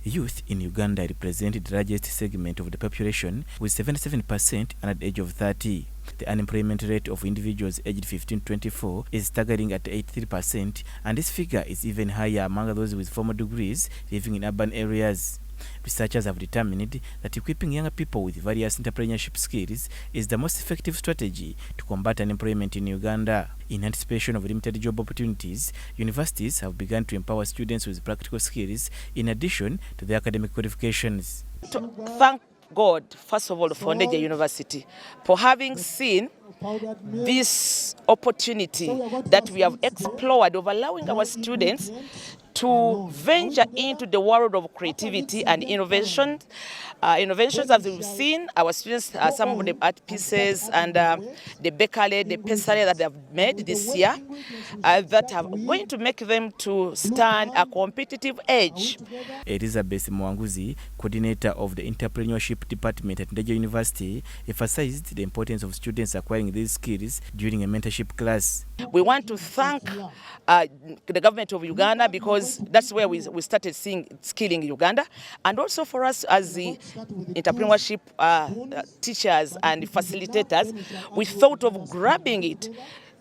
Youth in Uganda represent the largest segment of the population, with 77% under the age of 30. The unemployment rate of individuals aged 15 to 24 is staggering at 83%, and this figure is even higher among those with formal degrees living in urban areas. Researchers have determined that equipping younger people with various entrepreneurship skills is the most effective strategy to combat unemployment in Uganda. In anticipation of limited job opportunities, universities have begun to empower students with practical skills in addition to their academic qualifications. To thank God, first of all, for Ndege University for having seen this opportunity that we have explored of allowing our students to venture into the world of creativity and innovation. Innovations, as we've seen, our students, some of the art pieces and the bakery, the pastry that they have made this year, that are going to make them to stand a competitive edge. Elizabeth Mwanguzi, coordinator of the entrepreneurship department at Ndege University, emphasized the importance of students acquiring these skills during a mentorship class. We want to thank the government of Uganda, because that's where we started seeing skilling Uganda, and also for us as the entrepreneurship teachers and facilitators, we thought of grabbing it,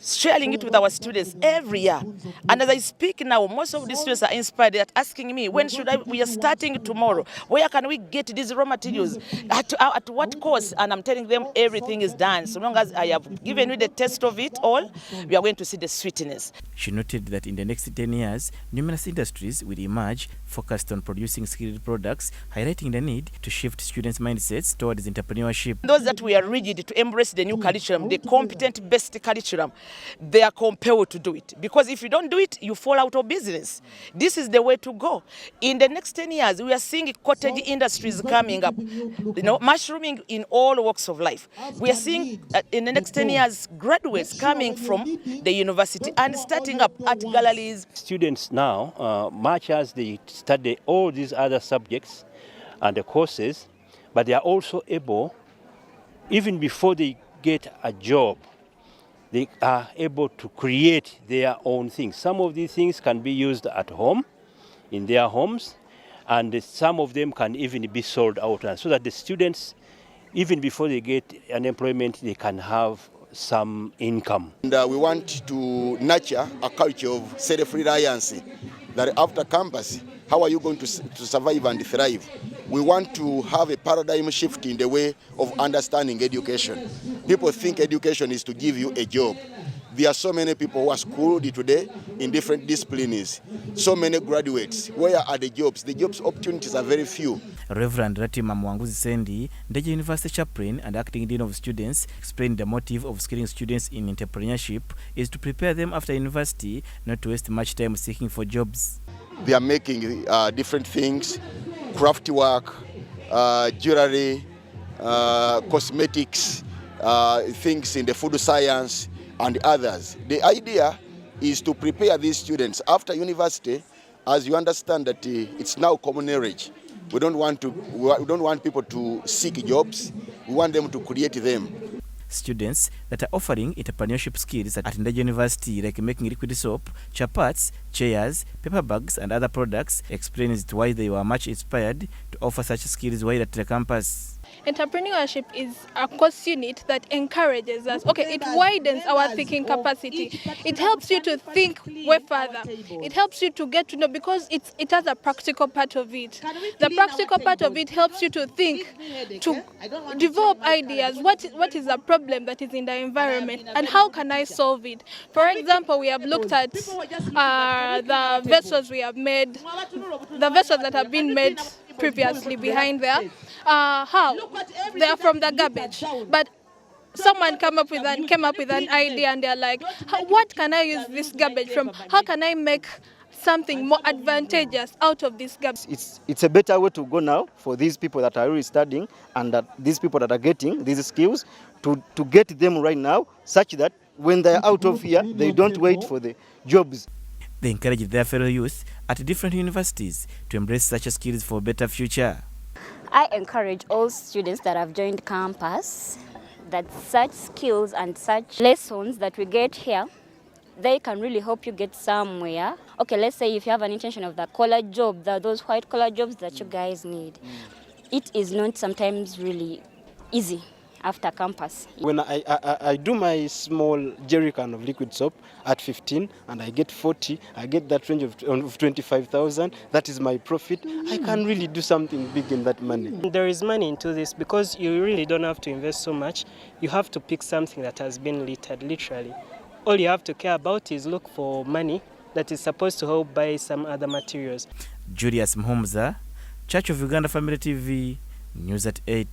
sharing it with our students every year. And as I speak now, most of the students are inspired. They're asking me, when should we are starting tomorrow. Where can we get these raw materials? At what cost? And I'm telling them everything is done. So long as I have given you the taste of it all, we are going to see the sweetness. She noted that in the next 10 years, numerous industries will emerge focused on producing skilled products, highlighting the need to shift students' mindsets towards entrepreneurship. Those that we are rigid to embrace the new curriculum, the competent-based curriculum, they are compelled to do it. Because if you don't do it, you fall out of business. This is the way to go. In the next 10 years, we are seeing cottage industries coming up, mushrooming in all walks of life. We are seeing in the next 10 years, graduates coming from the university and starting up art galleries. Students now, much as they study all these other subjects and the courses, but they are also able, even before they get a job, they are able to create their own things. Some of these things can be used at home, in their homes, and some of them can even be sold out, so that the students, even before they get unemployment, they can have some income. And we want to nurture a culture of self-reliance, that after campus, how are you going to survive and thrive? We want to have a paradigm shift in the way of understanding education. People think education is to give you a job. There are so many people who are schooled today in different disciplines, so many graduates. Where are the jobs? The jobs opportunities are very few. Reverend Ratima Mwanguzi Sendi, Ndege University chaplain and acting dean of students, explained the motive of skilling students in entrepreneurship is to prepare them after university, not to waste much time seeking for jobs. They are making different things, craft work, jewelry, cosmetics, things in the food science, and others. The idea is to prepare these students after university, as you understand that it's now common knowledge. We don't want people to seek jobs. We want them to create them. Students that are offering entrepreneurship skills at Ndege University, like making liquid soap, chapats, chairs, paper bags, and other products, explains why they were much inspired to offer such skills while at the campus. Entrepreneurship is a course unit that encourages us. Okay, it widens our thinking capacity. It helps you to think way further. It helps you to get to know, because it has a practical part of it. The practical part of it helps you to think, to develop ideas. What is the problem that is in the environment, and how can I solve it? For example, we have looked at the vessels we have made, the vessels that have been made previously behind there. How they are from the garbage, but someone came up with an idea, and they're like, what can I use this garbage from? How can I make something more advantageous out of this garbage? It's a better way to go now for these people that are really studying, and these people that are getting these skills, to get them right now, such that when they're out of here, they don't wait for the jobs. They encourage their fellow youth at different universities to embrace such skills for a better future. I encourage all students that have joined campus that such skills and such lessons that we get here they can really help you get somewhere. Okay, let's say if you have an intention of the collar job, those white collar jobs that you guys need, it is not sometimes really easy after campus. When I do my small jerry can of liquid soap at 15 and I get 40, I get that range of 25,000. That is my profit. I can really do something big in that money. There is money into this because you really don't have to invest so much. You have to pick something that has been littered, literally. All you have to care about is look for money that is supposed to help buy some other materials. Julius Mhomza, Church of Uganda Family TV, News at 8.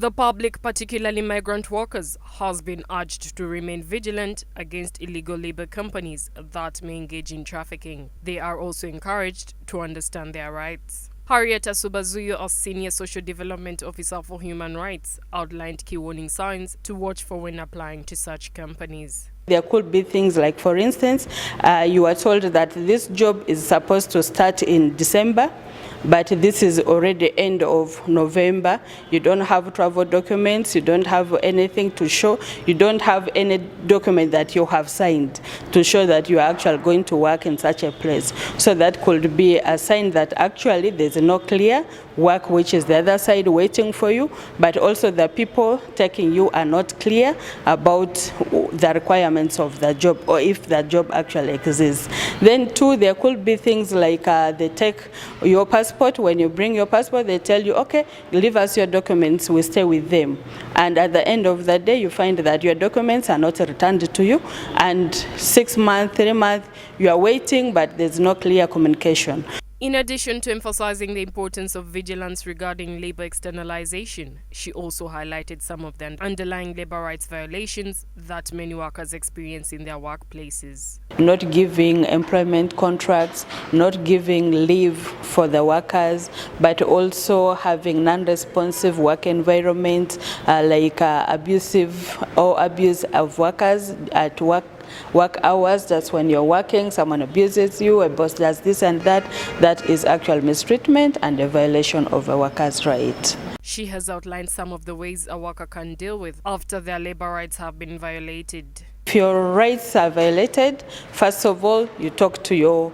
The public, particularly migrant workers, has been urged to remain vigilant against illegal labor companies that may engage in trafficking. They are also encouraged to understand their rights. Harriet Asubazuyo, a Senior Social Development Officer for Human Rights, outlined key warning signs to watch for when applying to such companies. There could be things like, for instance, you are told that this job is supposed to start in December, but this is already end of November. You don't have travel documents, you don't have anything to show, you don't have any document that you have signed to show that you are actually going to work in such a place. So that could be a sign that actually there's no clear work which is the other side waiting for you, but also the people taking you are not clear about the requirements of the job or if the job actually exists. Then too, there could be things like they take your passport. When you bring your passport, they tell you, okay, leave us your documents, we stay with them. And at the end of the day, you find that your documents are not returned to you, and 6 months, 3 months, you are waiting, but there's no clear communication. In addition to emphasizing the importance of vigilance regarding labor externalization, she also highlighted some of the underlying labor rights violations that many workers experience in their workplaces. Not giving employment contracts, not giving leave for the workers, but also having non-responsive work environment, like abusive or abuse of workers at work hours. That's when you're working, someone abuses you, a boss does this and that. That is actual mistreatment and a violation of a worker's right. She has outlined some of the ways a worker can deal with after their labor rights have been violated. If your rights are violated, first of all, you talk to your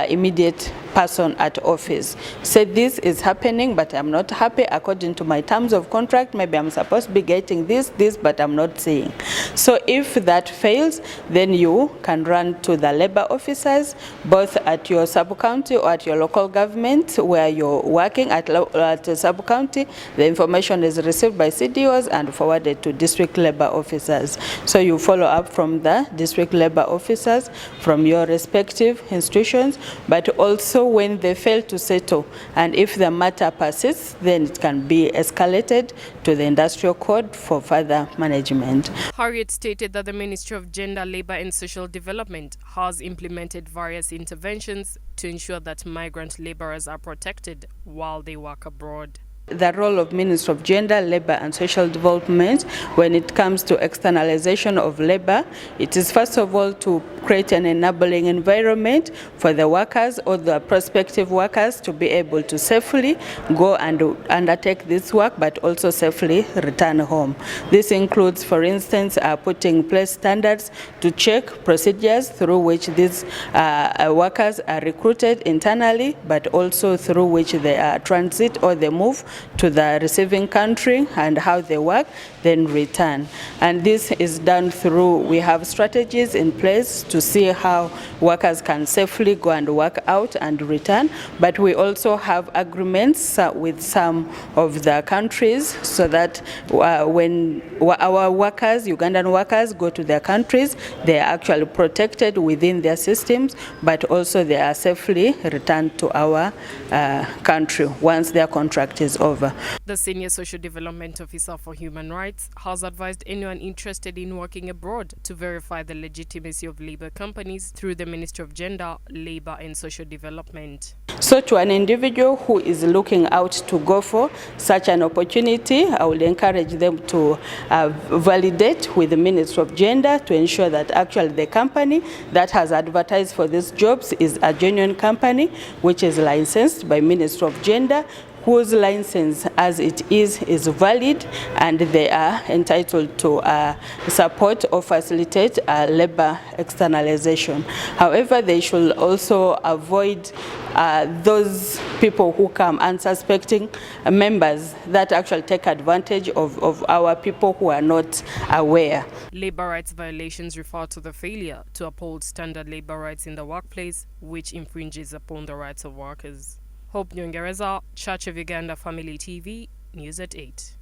immediate person at office. Say, this is happening, but I'm not happy according to my terms of contract. Maybe I'm supposed to be getting this, but I'm not seeing. So if that fails, then you can run to the labor officers, both at your sub-county or at your local government where you're working at the sub-county. The information is received by CDOs and forwarded to district labor officers. So you follow up from the district labor officers from your respective institutions, but also when they fail to settle, and if the matter persists, then it can be escalated to the industrial court for further management. Harriet stated that the Ministry of Gender, Labour and Social Development has implemented various interventions to ensure that migrant labourers are protected while they work abroad. The role of Ministry of Gender, Labour and Social Development when it comes to externalization of labour, it is first of all to create an enabling environment for the workers or the prospective workers to be able to safely go and undertake this work, but also safely return home. This includes, for instance, putting in place standards to check procedures through which these workers are recruited internally, but also through which they transit or they move to the receiving country and how they work, then return. And this is done through, we have strategies in place to see how workers can safely go and work out and return, but we also have agreements with some of the countries so that when our workers, Ugandan workers, go to their countries, they are actually protected within their systems, but also they are safely returned to our country once their contract is over. The Senior Social Development Officer for Human Rights has advised anyone interested in working abroad to verify the legitimacy of labor companies through the Ministry of Gender, Labour and Social Development. So to an individual who is looking out to go for such an opportunity, I would encourage them to validate with the Ministry of Gender to ensure that actually the company that has advertised for these jobs is a genuine company which is licensed by Ministry of Gender, whose license as it is valid, and they are entitled to support or facilitate labor externalization. However, they should also avoid those people who come unsuspecting members that actually take advantage of our people who are not aware. Labor rights violations refer to the failure to uphold standard labor rights in the workplace, which infringes upon the rights of workers. Hope Nyongereza, Church of Uganda Family TV, News at 8.